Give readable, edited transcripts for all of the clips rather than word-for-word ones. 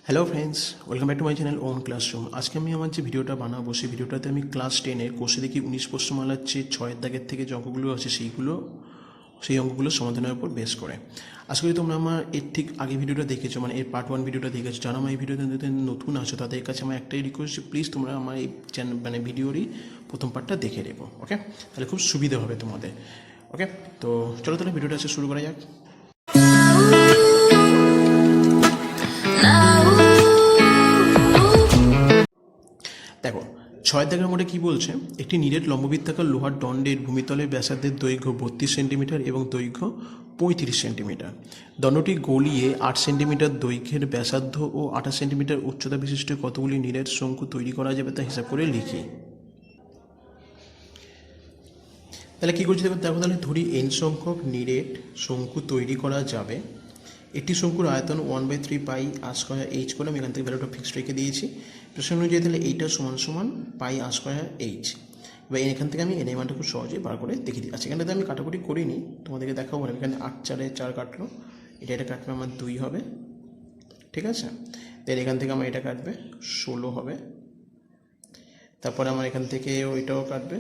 Hello friends, welcome back to my channel own classroom. আজকে আমি আমার যে ভিডিওটা বানাবো সেই ভিডিওটাতে আমি ক্লাস 10-এর কোষে দেখি 19 প্রশ্নমালার যে 6 দাগের থেকে যে অঙ্কগুলো আছে সেই অঙ্কগুলো সমাধানের উপর বেস করে। আশা করি তোমরা আমার এর ঠিক আগে ভিডিওটা দেখেছো, মানে এর পার্ট 1 ভিডিওটা দেখেছো। যারা আমার এই ভিডিওতে নতুন আছো তাদের কাছে আমার একটাই রিকোয়েস্ট, প্লিজ তোমরা আমার এই চ্যানেল মানে ভিডিওরই প্রথম পার্টটা দেখে নেবো। ওকে, তাহলে খুব সুবিধা হবে তোমাদের। ওকে, তো চলো তাহলে ভিডিওটা শুরু করা যাক। দেখো 6 দাগের মধ্যে কী বলছে, একটি নিরেট লম্ববৃত্তাকার লোহার দণ্ডের ভূমিতলের ব্যাসার্ধের দৈর্ঘ্য 32 সেন্টিমিটার এবং দৈর্ঘ্য 35 সেন্টিমিটার। দণ্ডটি গলিয়ে 8 সেন্টিমিটার দৈর্ঘ্যের ব্যাসার্ধ ও 28 সেন্টিমিটার উচ্চতা বিশিষ্ট কতগুলি নিরেট শঙ্কু তৈরি করা যাবে তা হিসাব করে লিখি। তাহলে কী করছি দেখো, তাহলে ধরি n সংখ্যক নিরেট শঙ্কু তৈরি করা যাবে। একটি শঙ্কুর আয়তন 1/3 পাই আর স্কয়ার এইচ করে আমি এখান থেকে ভ্যালুটা ফিক্সড রেখে দিয়েছি। প্রশ্ন অনুযায়ী তাহলে এইটা সমান সমান পাই আর স্কয়ার এইচ। এবার এখান থেকে আমি এন এর মানটা খুব সহজেই বার করে দেখিয়ে দিই। আচ্ছা, এখানটাতে আমি কাটাকুটি করিনি, তোমাদেরকে দেখাবো। এখানে 8 4 4 কাটলো, এটা কাটবে আমার 2 হবে, ঠিক আছে। দেন এখান থেকে আমার এটা কাটবে 16 হবে। তারপরে আমার এখান থেকে ওইটাও কাটবে,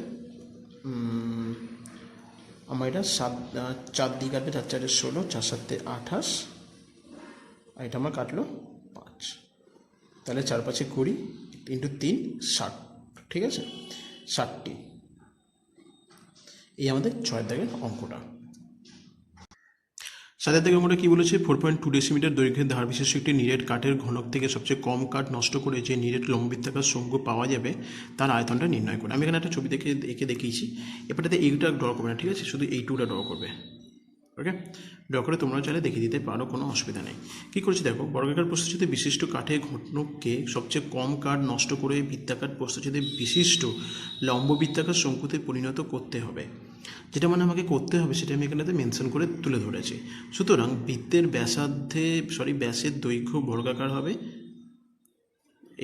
আমার এটা 4 দিয়ে কাটবে, 4 4 16, 4 7 28, আর এটা আমার কাটলো 5। তাহলে 4 5 20 ইন্টু 3 60, ঠিক আছে, 60টি। এই আমাদের 6 দাগের অঙ্কটা। 7 দাগের অঙ্কটা কী বলেছে, 4.2 ডেসিমিটার দৈর্ঘ্যের ধার বিশিষ্ট একটি নিরেট কাঠের ঘনক থেকে সবচেয়ে কম কাঠ নষ্ট করে যে নিরেট লম্ববৃত্তাকার শঙ্কু পাওয়া যাবে তার আয়তনটা নির্ণয় করে। আমি এখানে একটা ছবি এঁকে দেখিয়েছি। এবারে এইটা ড্র করবে না, ঠিক আছে, শুধু এই টুটা ড্র করবে। ওকে, ড্র করে তোমরা চাইলে দেখিয়ে দিতে পারো, কোনো অসুবিধা নেই। কী করছি দেখো, বর্গাকার প্রস্থচ্ছেদে বিশিষ্ট কাঠের ঘনককে সবচেয়ে কম কাঠ নষ্ট করে বৃত্তাকার প্রস্থচ্ছেদে বিশিষ্ট লম্ববৃত্তাকার শঙ্কুতে পরিণত করতে হবে। যেটা মানে আমাকে করতে হবে সেটা আমি এখানেতে মেনশন করে তুলে ধরেছি। সুতরাং বৃত্তের ব্যাসের দৈর্ঘ্য বর্গাকার হবে,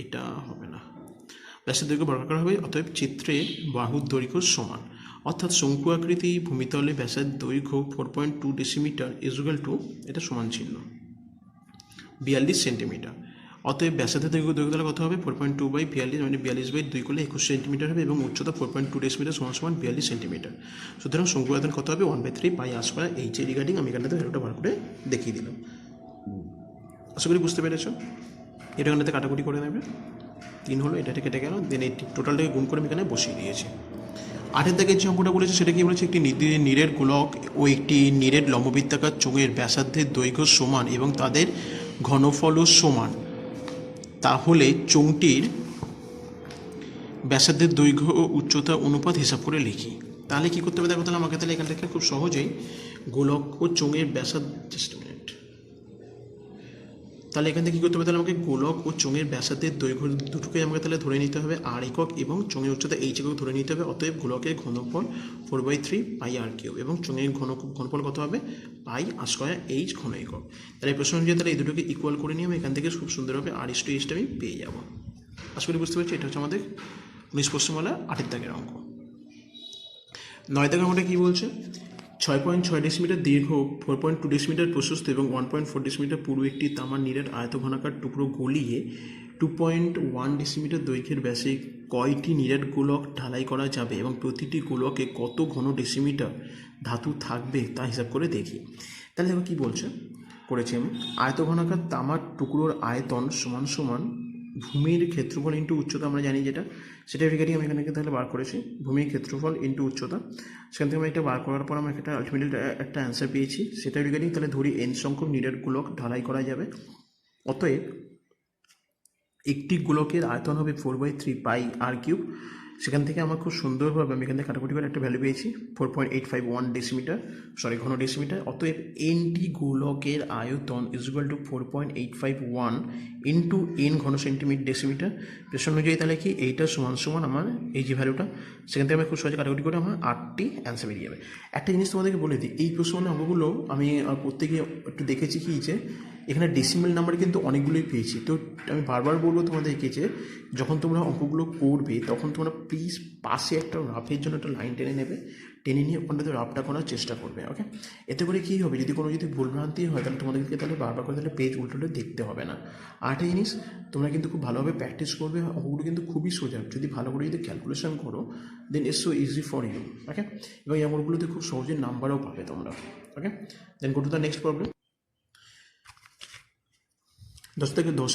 এটা হবে না, ব্যাসের দৈর্ঘ্য বর্গাকার হবে, অতএব চিত্রে বাহুর দৈর্ঘ্য সমান। অর্থাৎ শঙ্কু আকৃতি ভূমিতলে ব্যাসের দৈর্ঘ্য 4.2 ডেসিমিটার ইজুগাল টু, এটা সমান চিহ্ন, 42 সেন্টিমিটার। অতএব ব্যাসার্ধের দৈর্ঘ্য কত হবে, 4.2/42, মানে 42/2 করলে 21 সেন্টিমিটার হবে, এবং উচ্চতা 4.2 ডেসিমিটার সমান 42 সেন্টিমিটার। সুতরাং শঙ্কু আয়তন কত হবে, 1/3 পাই আর স্কয়ার এইচ। রিগার্ডিং আমি এখানটাতে ভ্যালুটা বার করে দেখিয়ে দিলাম। আশা করি বুঝতে পেরেছ। এটা এখানটাতে কাটাকুটি করে নেবে, 3 হলো, এটা কেটে গেল, দেন এই টোটালটাকে গুণ করে আমি এখানে বসিয়ে দিয়েছি। 8 দাগের যে অঙ্কটা বলেছে সেটা কি বলেছে, একটি নিরেট গোলক ও একটি নিরেট লম্ববৃত্তাকার চোঙের ব্যাসার্ধের দৈর্ঘ্য সমান এবং তাদের ঘনফলও সমান। তাহলে চোঙটির ব্যাসার্ধের দৈর্ঘ্য ও উচ্চতা অনুপাত হিসাব করে লিখি। তাহলে কী করতে হবে দেখো, তাহলে আমাকে তাহলে এখান থেকে খুব সহজেই গোলক ও চোঙের ব্যাসার্ধ, তাহলে এখান থেকে কী করতে হবে, তাহলে আমাকে গোলক ও চোঙের ব্যাসার্ধের দৈর্ঘ্য দুটোকে আমাকে তাহলে ধরে নিতে হবে আর একক, এবং চোঙের উচ্চতা এইচ একক ধরে নিতে হবে। অতএব গোলকের ঘনফল 4/3 পাই আর কিউব এবং চোঙের ঘনফল কত হবে, পাই আর স্কয়ার এইচ ঘন একক। তাহলে প্রশ্ন অনুযায়ী তাহলে এই দুটোকে ইকুয়াল করে নিয়ে আমি এখান থেকে খুব সুন্দরভাবে r/h আমি পেয়ে যাব। আশা করি বুঝতে পারছি। এটা হচ্ছে আমাদের 19 প্রশ্নমালা 8 দাগের অঙ্ক। 9 দাগের অঙ্কটা কী বলছে, 6.6 ডেসিমিটার দীর্ঘ, 4.2 ডেসিমিটার প্রশস্ত এবং 1.4 ডেসিমিটার পুরু একটি তামার নিরেট আয়তঘনাকার টুকরো গলিয়ে 2.1 ডেসিমিটার দৈর্ঘ্যের ব্যাসে কয়টি নিরেট গোলক ঢালাই করা যাবে এবং প্রতিটি গোলকে কত ঘন ডেসিমিটার ধাতু থাকবে তা হিসাব করে দেখি। তাহলে দেখো কী বলছে, করেছি আমি, আয়তঘনাকার তামার টুকরোর আয়তন সমান সমান ভূমির ক্ষেত্রফল ইন্টু উচ্চতা, আমরা জানি যেটা, সেটা রিগার্ডিং আমি এখানে তাহলে বার করেছি, ভূমির ক্ষেত্রফল ইন্টু উচ্চতা। সেখান থেকে আমি একটা বার করার পর আমরা একটা আলটিমেটলি একটা অ্যান্সার পেয়েছি। সেটা রিগার্ডিং তাহলে ধরি n সংখ্যক নিরেট গোলক ঢালাই করা যাবে। অতএব একটি গোলকের আয়তন হবে 4/3 পাই আর কিউব। সেখান থেকে আমার খুব সুন্দরভাবে আমি এখান থেকে কাটাকুটি করে একটা ভ্যালু পেয়েছি, 4.851 ডেসিমিটার, ঘন ডেসিমিটার। অতএব এনটি গোলকের আয়তন ইজুয়াল টু 4.851 ইন্টু এন ঘন সেন্টিমিটার ডেসিমিটার। প্রশ্ন অনুযায়ী তাহলে কি এইটা সমান সমান আমার এই যে ভ্যালুটা, সেখান থেকে আমি খুব সহজে কাটাকুটি করে আমার 8টি অ্যান্সার বেরিয়ে যাবে। একটা জিনিস তোমাদেরকে বলে দিই, এই প্রশ্নের অঙ্কগুলো আমি প্রত্যেকে একটু দেখেছি কি যে এখানে ডেসিমেল নাম্বার কিন্তু অনেকগুলোই পেয়েছি। তো আমি বারবার বলবো তোমাদেরকে যে যখন তোমরা অঙ্কগুলো করবে তখন তোমরা প্লিজ পাশে একটা রাফের জন্য একটা লাইন টেনে নেবে, টেনে নিয়ে ওখানটাতে রাফটা করার চেষ্টা করবে। ওকে, এতে করে কী হবে, যদি ভুলভ্রান্তি হয় তাহলে তোমাদেরকে তাহলে বারবার করে তাহলে পেজ উল্টোলে দেখতে হবে না। আরেকটা জিনিস, তোমরা কিন্তু খুব ভালোভাবে প্র্যাকটিস করবে, অঙ্কগুলো কিন্তু খুবই সোজা, যদি ভালো করে যদি ক্যালকুলেশন করো then it's so easy for you. Okay, এবং এই অঙ্কগুলোতে খুব সহজে নাম্বারও পাবে তোমরা। Okay, then go to the next problem. 10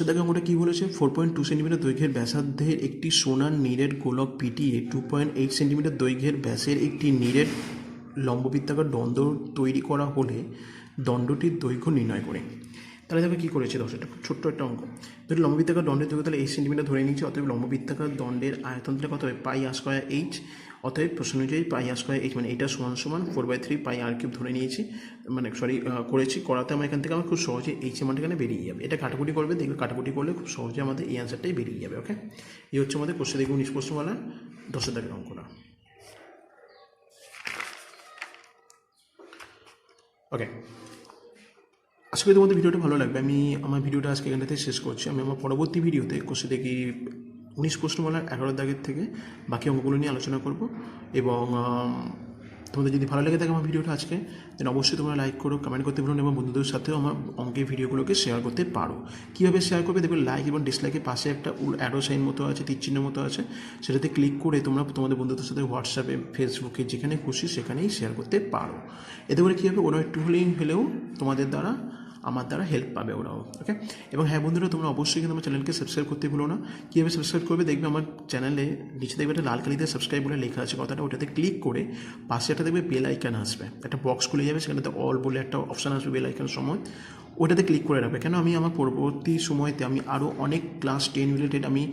দাগে অঙ্কটা কী বলেছে, 4.2 সেন্টিমিটার দৈর্ঘ্যের ব্যাসার্ধের একটি সোনার নীরের গোলক পিটিয়ে 2.8 সেন্টিমিটার দৈর্ঘ্যের ব্যাসের একটি নীরের লম্ববৃত্তাকার দণ্ড তৈরি করা হলে দণ্ডটির দৈর্ঘ্য নির্ণয় করে। তাহলে দেখো কী করেছে, এটা খুব ছোট্ট একটা অঙ্ক। ধরি লম্ববৃত্তাকার দণ্ডের দৈর্ঘ্য তাহলে 8 সেন্টিমিটার ধরে নিচ্ছে, অতএব লম্ববৃত্তাকার দণ্ডের আয়তন তাহলে কত হবে, পাই আর স্কয়ার এইচ। অতএব প্রশ্ন অনুযায়ী পাই আর স্কয়ার এইচ মানে এটা সমান 4/3 পাই আর কিউব ধরে নিয়েছি, মানে করাতে আমার এখান থেকে আমার খুব সহজে এইচ এর মানটা এখানে বেরিয়ে যাবে। এটা কাটাকুটি করবে, দেখবে কাটাকুটি করলে খুব সহজে আমাদের এই অ্যান্সারটাই বেরিয়ে যাবে। ওকে, এই হচ্ছে আমাদের কোশ্চেন, দেখুন 19 প্রশ্নওয়ালা 10 দাগের অঙ্কটা। ওকে, আজকে তোমাদের ভিডিওটা ভালো লাগবে। আমি আমার ভিডিওটা আজকে এখানটাতে শেষ করছি। আমি আমার পরবর্তী ভিডিওতে কোশ্চেন দেখি 19 প্রশ্নমালার 11 দাগের থেকে বাকি অঙ্কগুলো নিয়ে আলোচনা করব। এবং তোমাদের যদি ভালো লেগে থাকে আমার ভিডিওটা আজকে, দেন অবশ্যই তোমরা লাইক করো, কমেন্ট করতে ভুলো না, এবং বন্ধুদের সাথেও আমার অঙ্কের ভিডিওগুলোকে শেয়ার করতে পারো। কীভাবে শেয়ার করবে, দেখবে লাইক এবং ডিসলাইকের পাশে একটা অ্যারো সাইন মতো আছে, তীরচিহ্ন মতো আছে, সেটাতে ক্লিক করে তোমরা তোমাদের বন্ধুদের সাথে হোয়াটসঅ্যাপে, ফেসবুকে, যেখানে খুশি সেখানেই শেয়ার করতে পারো। এতে করে কী হবে, ওরা একটু হলেও তোমাদের দ্বারা আমার দ্বারা হেল্প পাবে ওরাও। ওকে, এবং হ্যাঁ বন্ধুরা, তোমরা অবশ্যই কিন্তু আমার চ্যানেলকে সাবস্ক্রাইব করতে ভুলো না। কীভাবে সাবস্ক্রাইব করবে, দেখবে আমার চ্যানেলে নিচে দেখবে একটা লাল কালিতে সাবস্ক্রাইব বলে লেখা আছে কথাটা, ওটাতে ক্লিক করে পাশে একটা দেখবে বেল আইকন আসবে, একটা বক্স খুলে যাবে, সেখানেতে অল বলে একটা অপশান আসবে বেল আইকন সময়, ওটাতে ক্লিক করে রাখবে। কেন, আমি আমার পরবর্তী সময়তে আমি আরও অনেক ক্লাস 10 রিলেটেড আমি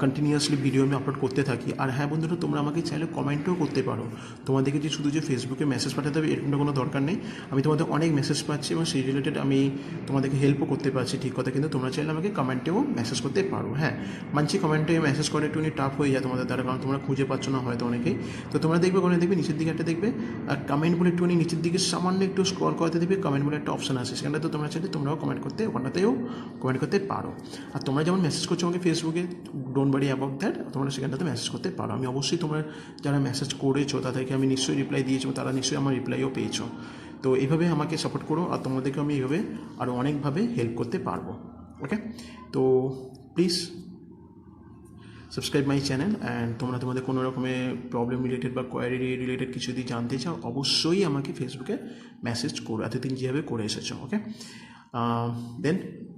কন্টিনিউয়াসলি ভিডিও আমি আপলোড করতে থাকি। আর হ্যাঁ বন্ধুরা, তোমরা আমাকে চাইলে কমেন্টও করতে পারো। তোমাদেরকে শুধু ফেসবুকে মেসেজ পাঠাতে হবে এরকমটা কোনো দরকার নেই। আমি তোমাদের অনেক মেসেজ পাচ্ছি এবং সেই রিলেটেড আমি তোমাদেরকে হেল্পও করতে পারছি, ঠিক কথা। কিন্তু তোমরা চাইলে আমাকে কমেন্টেও মেসেজ করতে পারো। হ্যাঁ মানছি, কমেন্টে মেসেজ করে একটুখানি টাফ হয়ে যায় তোমাদের দ্বারা, কারণ তোমরা খুঁজে পাচ্ছ না হয়তো অনেকেই। তো তোমরা দেখবে নিচের দিকে একটা দেখবে আর কমেন্ট বলে একটুখানি নিচের দিকে সামান্য একটু স্ক্রল করতে দেখবে কমেন্ট বলে একটা অপশান আছে, সেখানটাতে তোমরা চাইলে তোমরাও কমেন্ট করতে পারো। আর তোমরা যেমন মেসেজ করছো আমাকে ফেসবুকে, ডোন্ট ওয়ারি অ্যাবাউট দ্যাট, তোমরা সেখানটাতে মেসেজ করতে পারো। আমি অবশ্যই তোমরা যারা মেসেজ করেছো তাদেরকে আমি নিশ্চয়ই রিপ্লাই দিয়েছি, তারা নিশ্চয়ই আমার রিপ্লাইও পেয়েছো। তো এইভাবে আমাকে সাপোর্ট করো, আর তোমাদেরকে আমি এইভাবে আরও অনেকভাবে হেল্প করতে পারবো। ওকে, তো please subscribe my channel. And তোমরা তোমাদের কোনো রকমের প্রবলেম রিলেটেড বা কোয়ারি রিলেটেড কিছু যদি জানতে চাও, অবশ্যই আমাকে ফেসবুকে মেসেজ করো, এতদিন যেভাবে করে এসেছো। ওকে, দেন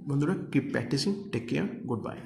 বন্ধুরা, keep practising, take care, good by.